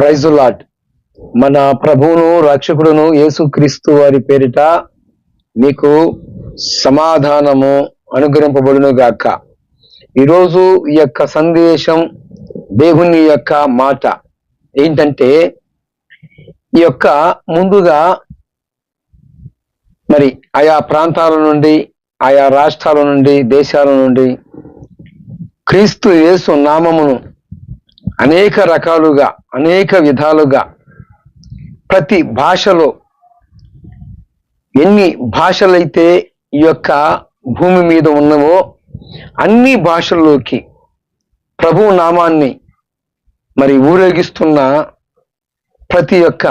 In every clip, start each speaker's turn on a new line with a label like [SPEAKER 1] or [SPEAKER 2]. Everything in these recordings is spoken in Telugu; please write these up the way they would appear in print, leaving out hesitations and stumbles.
[SPEAKER 1] Praise lord. మన ప్రభువును రక్షకుడును యేసుక్రీస్తు వారి పేరిట మీకు సమాధానము అనుగ్రహింపబడును గాక. ఈరోజు ఈ యొక్క సందేశం, దేవుని యొక్క మాట ఏంటంటే, ఈ యొక్క ముందుగా మరి ఆయా ప్రాంతాల నుండి, ఆయా రాష్ట్రాల నుండి, దేశాల నుండి క్రీస్తు యేసు నామమును అనేక రకాలుగా, అనేక విధాలుగా, ప్రతి భాషలో ఎన్ని భాషలైతే ఈ యొక్క భూమి మీద ఉన్నవో అన్ని భాషల్లోకి ప్రభు నామాన్ని మరి ఊరేగిస్తున్న ప్రతి ఒక్క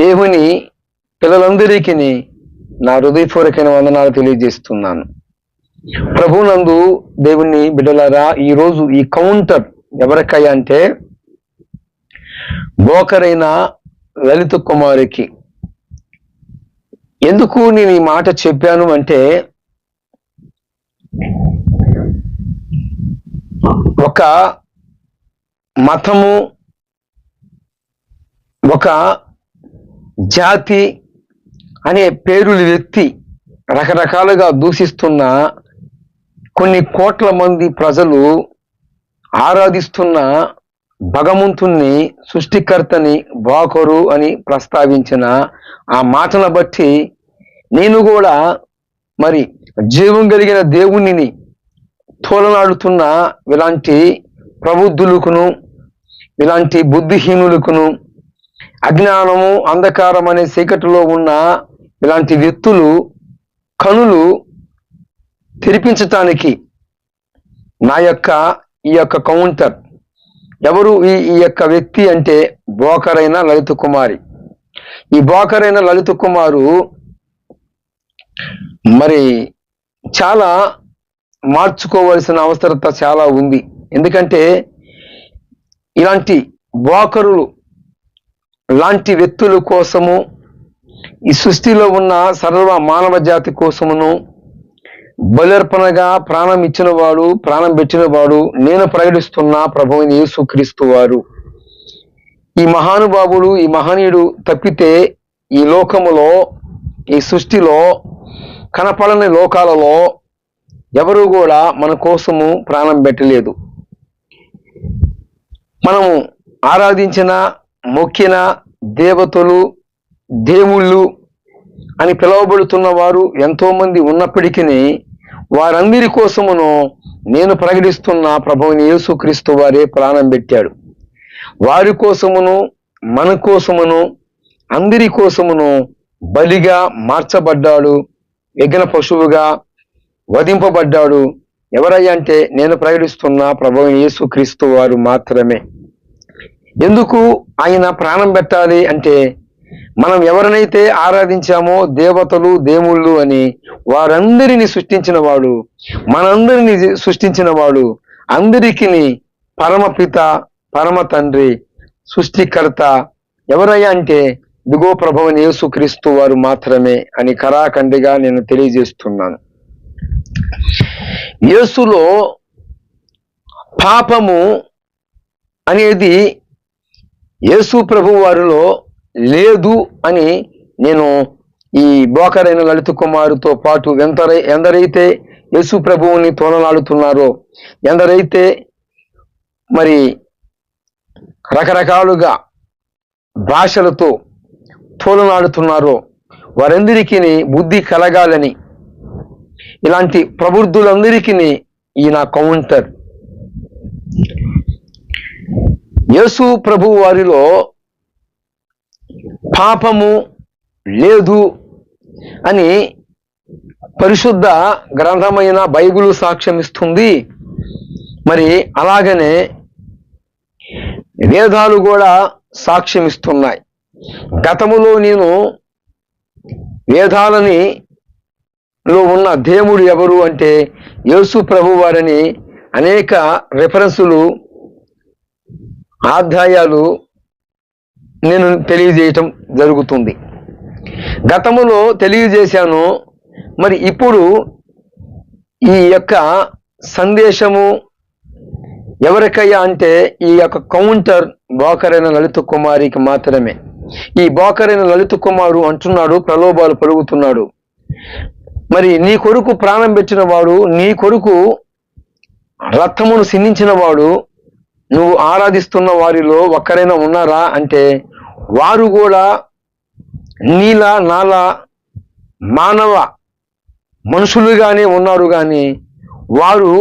[SPEAKER 1] దేవుని పిల్లలందరికీ నా హృదయపూర్వకమైన వందనాలు తెలియజేస్తున్నాను. ప్రభునందు దేవుని బిడ్డలారా, ఈరోజు ఈ కౌంటర్ ఎవరికయ్యా అంటే బోకరైన లలిత కుమారికి. ఎందుకు నేను ఈ మాట చెప్పాను అంటే, ఒక మతము, ఒక జాతి అనే పేరులు ఎత్తి రకరకాలుగా దూషిస్తున్న కొన్ని కోట్ల మంది ప్రజలు ఆరాధిస్తున్న భగవంతుణ్ణి, సృష్టికర్తని బోకరు అని ప్రస్తావించిన ఆ మాటను బట్టి నేను కూడా మరి జీవం కలిగిన దేవునిని తోలనాడుతున్న ఇలాంటి ప్రబుద్ధులకును, ఇలాంటి బుద్ధిహీనులకును, అజ్ఞానము అంధకారం అనే చీకటిలో ఉన్న ఇలాంటి వ్యక్తులు కనులు తెరిపించటానికి నా యొక్క ఈ యొక్క కౌంటర్. ఎవరు ఈ యొక్క వ్యక్తి అంటే బోకరైన లలిత కుమారి. ఈ బోకరైన లలిత కుమారు మరి చాలా మార్చుకోవలసిన అవసరత చాలా ఉంది. ఎందుకంటే ఇలాంటి బోకరులు లాంటి వ్యక్తుల కోసము, ఈ సృష్టిలో ఉన్న సర్వ మానవ జాతి కోసమును బలర్పణగా ప్రాణం ఇచ్చిన వాడు, ప్రాణం పెట్టిన వాడు నేను ప్రకటిస్తున్న ప్రభువైన యేసుక్రీస్తు వారు. ఈ మహానుభావుడు, ఈ మహనీయుడు తప్పితే ఈ లోకములో, ఈ సృష్టిలో, కనపడని లోకాలలో ఎవరు కూడా మన కోసము ప్రాణం పెట్టలేదు. మనము ఆరాధించిన, మొక్కిన దేవతలు, దేవుళ్ళు అని పిలువబడుతున్న వారు ఎంతో మంది ఉన్నప్పటికీ వారందరి కోసమును నేను ప్రకటిస్తున్న ప్రభువైన యేసుక్రీస్తు వారే ప్రాణం పెట్టాడు. వారి కోసమును, మన కోసమును, అందరి కోసమును బలిగా మార్చబడ్డాడు, యజ్ఞ పశువుగా వధింపబడ్డాడు. ఎవరయ్యా అంటే నేను ప్రకటిస్తున్న ప్రభువైన యేసుక్రీస్తు వారు మాత్రమే. ఎందుకు ఆయన ప్రాణం పెట్టాలి అంటే, మనం ఎవరినైతే ఆరాధించామో దేవతలు, దేవుళ్ళు అని, వారందరినీ సృష్టించిన వాడు, మనందరినీ సృష్టించిన వాడు, అందరికీ పరమపిత, పరమ తండ్రి, సృష్టికర్త ఎవరయ్యా అంటే దిగో ప్రభువైన యేసుక్రీస్తు వారు మాత్రమే అని కరాఖండిగా నేను తెలియజేస్తున్నాను. యేసులో పాపము అనేది యేసు ప్రభు వారిలో లేదు అని నేను ఈ బోకరైన లలిత కుమారుతో పాటు ఎందరైతే యేసు ప్రభువుని తోలనాడుతున్నారో, ఎందరైతే మరి రకరకాలుగా భాషలతో తోలనాడుతున్నారో వారందరికీ బుద్ధి కలగాలని, ఇలాంటి ప్రబుద్ధులందరికీ ఈ నా కౌంటర్. యేసు ప్రభు వారిలో పాపము లేదు అని పరిశుద్ధ గ్రంథమైన బైబిల్ సాక్ష్యం ఇస్తుంది. మరి అలాగనే వేదాలు కూడా సాక్ష్యం ఇస్తున్నాయి. గతములో నేను వేదాలని లో ఉన్న దేవుడు ఎవరు అంటే యేసు ప్రభు వారిని అనేక రెఫరెన్సులు, అధ్యాయాలు నేను తెలియజేయటం జరుగుతుంది. గతములో తెలియజేశాను. మరి ఇప్పుడు ఈ యొక్క సందేశము ఎవరికయ్యా అంటే ఈ యొక్క కౌంటర్ బోకరైన లలిత కుమారికి మాత్రమే. ఈ బోకరైన లలిత కుమారు అంటున్నాడు, ప్రలోభాలు పలుకుతున్నాడు, మరి నీ కొరకు ప్రాణం పెట్టిన వాడు, నీ కొరకు రక్తమును సిందించిన వాడు, నువ్వు ఆరాధిస్తున్న వారిలో ఒక్కరైనా ఉన్నారా అంటే వారు కూడా నీలా నాలా మానవ మనుషులుగానే ఉన్నారు, కానీ వారు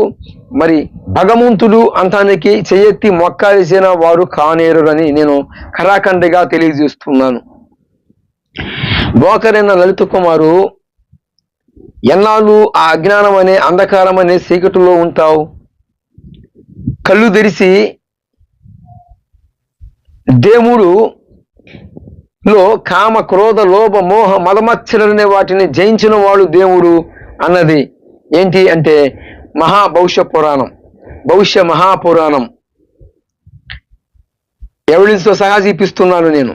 [SPEAKER 1] మరి భగవంతుడు అంతానికి చేయెత్తి మొక్కాల్సిన వారు కానేరురని నేను ఖరాఖండిగా తెలియజేస్తున్నాను. బోకరైన లలిత కుమారు, ఎన్నాళ్ళు ఆ అజ్ఞానం అనే అంధకారం అనే చీకటిలో ఉంటావు? కళ్ళు తెరిచి దేవుడు లో కామ క్రోధ లోభ మోహ మదమచ్చరనే వాటిని జయించిన వాడు దేవుడు అన్నది ఏంటి అంటే భవిష్య మహాపురాణం ఎవిడెన్స్తో సహా చూపిస్తున్నాను నేను.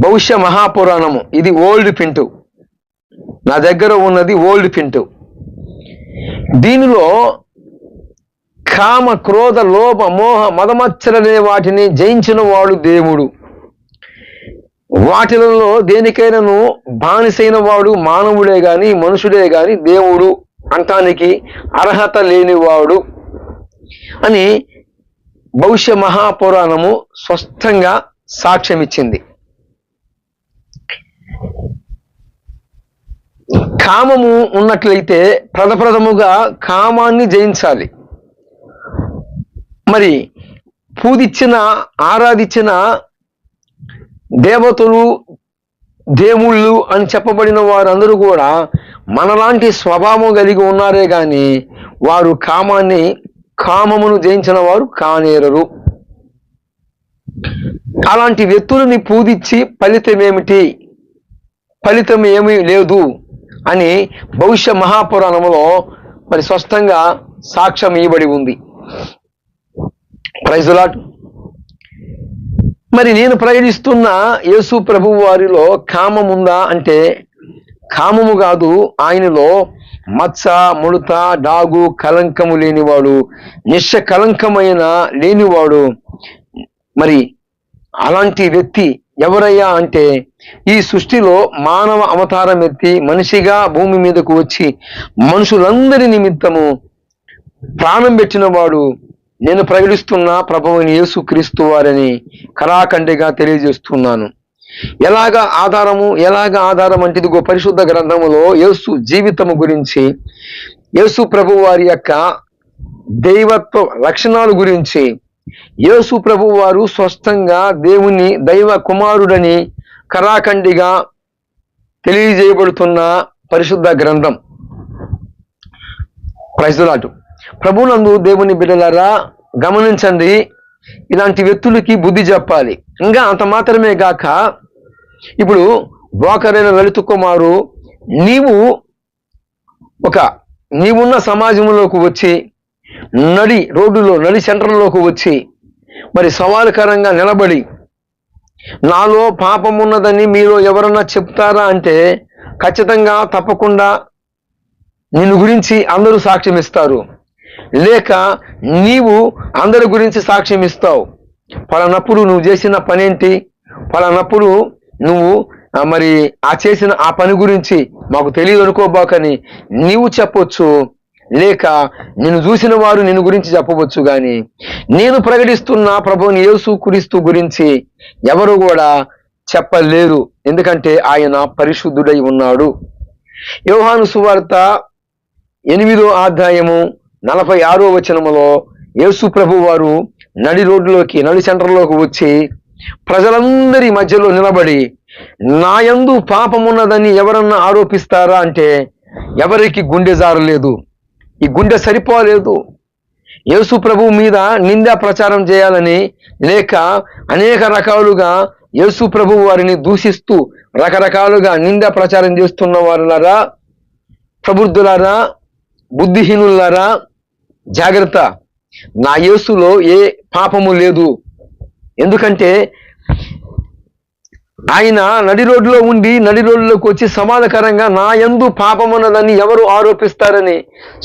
[SPEAKER 1] భవిష్య మహాపురాణము ఇది ఓల్డ్ ప్రింట్, నా దగ్గర ఉన్నది ఓల్డ్ ప్రింట్. దీనిలో కామ క్రోధ లోభ మోహ మదమచ్చరనే వాటిని జయించిన వాడు దేవుడు. వాటిలలో దేనికైనాను బానిసైన వాడు మానవుడే గాని మనుషుడే గాని దేవుడు అంటానికి అర్హత లేనివాడు అని భవిష్య మహాపురాణము స్పష్టంగా సాక్ష్యం ఇచ్చింది. కామము ఉన్నట్లయితే ప్రథముగా కామాన్ని జయించాలి. మరి పూజించిన ఆరాధించిన దేవతలు దేవుళ్ళు అని చెప్పబడిన వారందరూ కూడా మనలాంటి స్వభావం కలిగి ఉన్నారే గాని వారు కామమును జయించిన వారు కానేరరు. అలాంటి వ్యక్తులని పూజించి ఫలితం ఏమీ లేదు అని భవిష్య మహాపురాణంలో మరి స్పష్టంగా సాక్ష్యం ఇవ్వబడి ఉంది. Praise the Lord. మరి నేను ప్రకటిస్తున్న యేసు ప్రభువు వారిలో కామముందా అంటే కామము కాదు, ఆయనలో మచ్చ ముడత డాగు కలంకము లేనివాడు, నిశ్చకలంకమైన లేనివాడు. మరి అలాంటి వ్యక్తి ఎవరయ్యా అంటే ఈ సృష్టిలో మానవ అవతారం ఎత్తి మనిషిగా భూమి మీదకు వచ్చి మనుషులందరి నిమిత్తము ప్రాణం పెట్టిన వాడు నేను ప్రకటిస్తున్న ప్రభువుని యేసు క్రీస్తు వారిని ఖరాఖండిగా తెలియజేస్తున్నాను. ఎలాగ ఆధారం అంటే ఇదిగో పరిశుద్ధ గ్రంథములో యేసు జీవితము గురించి, యేసు ప్రభు వారి యొక్క దైవత్వ లక్షణాల గురించి, యేసు ప్రభు వారు స్పష్టంగా దేవుని దైవ కుమారుడని ఖరాఖండిగా తెలియజేయబడుతున్న పరిశుద్ధ గ్రంథం. Praise the Lord. ప్రభువునందు దేవుని బిడ్డలారా గమనించండి, ఇలాంటి వ్యక్తులకి బుద్ధి చెప్పాలి. ఇంకా అంత మాత్రమే గాక ఇప్పుడు బోకరైన లలిత కుమారు నీవున్న సమాజంలోకి వచ్చి నడి సెంటర్లోకి వచ్చి మరి సవాలుకరంగా నిలబడి నాలో పాపం ఉన్నదని మీలో ఎవరన్నా చెప్తారా అంటే ఖచ్చితంగా తప్పకుండా నిన్ను గురించి అందరూ సాక్ష్యం ఇస్తారు, లేక నీవు అందరి గురించి సాక్ష్యం ఇస్తావు. పలానప్పుడు నువ్వు చేసిన పనేంటి, పలానప్పుడు నువ్వు మరి చేసిన ఆ పని గురించి మాకు తెలియదు అనుకోబాకని నీవు చెప్పొచ్చు, లేక నిన్ను చూసిన వారు నిన్ను గురించి చెప్పవచ్చు. కానీ నేను ప్రకటిస్తున్న ప్రభువుని యేసు క్రీస్తు గురించి ఎవరు కూడా చెప్పలేరు, ఎందుకంటే ఆయన పరిశుద్ధుడై ఉన్నాడు. యోహాను సువార్త 8వ అధ్యాయము 46వ వచనములో యేసు ప్రభు వారు నడి సెంటర్లోకి వచ్చి ప్రజలందరి మధ్యలో నిలబడి నాయందు పాపమున్నదని ఎవరన్నా ఆరోపిస్తారా అంటే ఎవరికి గుండె జారలేదు, ఈ గుండె సరిపోలేదు. యేసు ప్రభు మీద నిందా ప్రచారం చేయాలని, లేక అనేక రకాలుగా యేసు ప్రభు వారిని దూషిస్తూ రకరకాలుగా నిందా ప్రచారం చేస్తున్న వారులారా, ప్రబుద్ధులారా, బుద్ధిహీనులారా జాగ్రత్త. నా యేసులో ఏ పాపము లేదు, ఎందుకంటే ఆయన నడి రోడ్డులోకి వచ్చి సమాధానకరంగా నా యందు పాపమున్నదని ఎవరు ఆరోపిస్తారని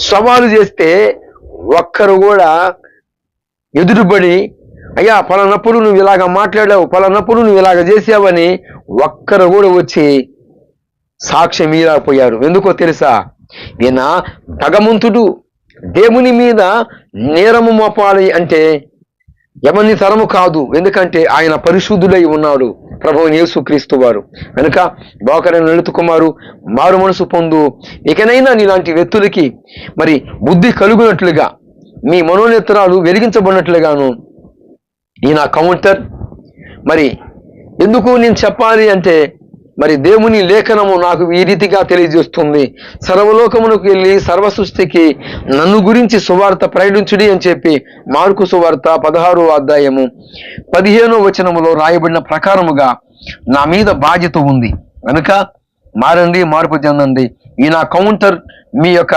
[SPEAKER 1] సవాలు చేస్తే ఒక్కరు కూడా ఎదురుబడి అయ్యా పలానప్పుడు నువ్వు ఇలాగ మాట్లాడావు, పలానప్పుడు నువ్వు ఇలాగ చేసావని ఒక్కరు కూడా వచ్చి సాక్ష్యం ఇవ్వకపోయారు. ఎందుకో తెలుసా? ఈయన భగవంతుడు దేవుని మీద నేరము మోపాలి అంటే ఎవరిని తరము కాదు. ఎందుకంటే ఆయన పరిశుద్ధుడై ఉన్నాడు, ప్రభువు యేసుక్రీస్తు వారు. కనుక బోకరైన లలిత కుమారు మారు మనసు పొందు. ఇకనైనా నీలాంటి వ్యక్తులకి మరి బుద్ధి కలుగునట్లుగా, మీ మనోనేత్రాలు వెలిగించబడినట్లుగాను ఈయన కౌంటర్. మరి ఎందుకు నేను చెప్పాలి అంటే, మరి దేవుని లేఖనము నాకు ఈ రీతిగా తెలియజేస్తుంది. సర్వలోకమునకు వెళ్ళి సర్వ సృష్టికి నన్ను గురించి సువార్త ప్రకటించుడి అని చెప్పి మార్కు సువార్త 16వ అధ్యాయము 15వ వచనములో రాయబడిన ప్రకారముగా నా మీద బాధ్యత ఉంది. కనుక మారండి, మార్పు చెందండి. ఈయన కౌంటర్ మీ యొక్క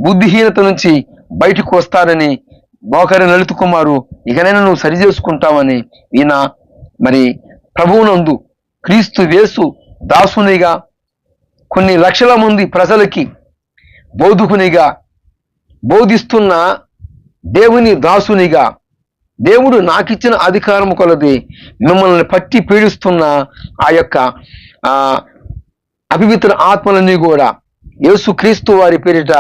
[SPEAKER 1] బుద్ధిహీనత నుంచి బయటకు వస్తారని బోకరైన లలిత కుమారు ఇకనైనా నువ్వు సరి చేసుకుంటావని ఈయన మరి ప్రభువునందు క్రీస్తు యేసు దాసునిగా కొన్ని లక్షల మంది ప్రజలకి బోధకునిగా బోధిస్తున్న దేవుని దాసునిగా, దేవుడు నాకిచ్చిన అధికారం కొలది మిమ్మల్ని పట్టి పీడిస్తున్న ఆ యొక్క అపవిత్ర ఆత్మలన్నీ కూడా యేసు క్రీస్తు వారి పేరిట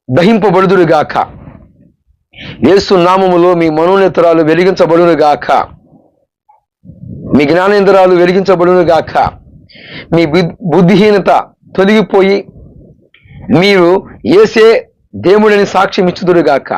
[SPEAKER 1] దహింపబడుదురుగాక. యేసు నామములో మీ మనోనేత్రాలు వెలిగించబడునుగాక, మీ జ్ఞానేంద్రాలు వెలిగించబడునుగాక, మీ బుద్ధిహీనత తొలగిపోయి మీరు యేసే దేవుడిని సాక్ష్యం ఇచ్చుదురుగాక.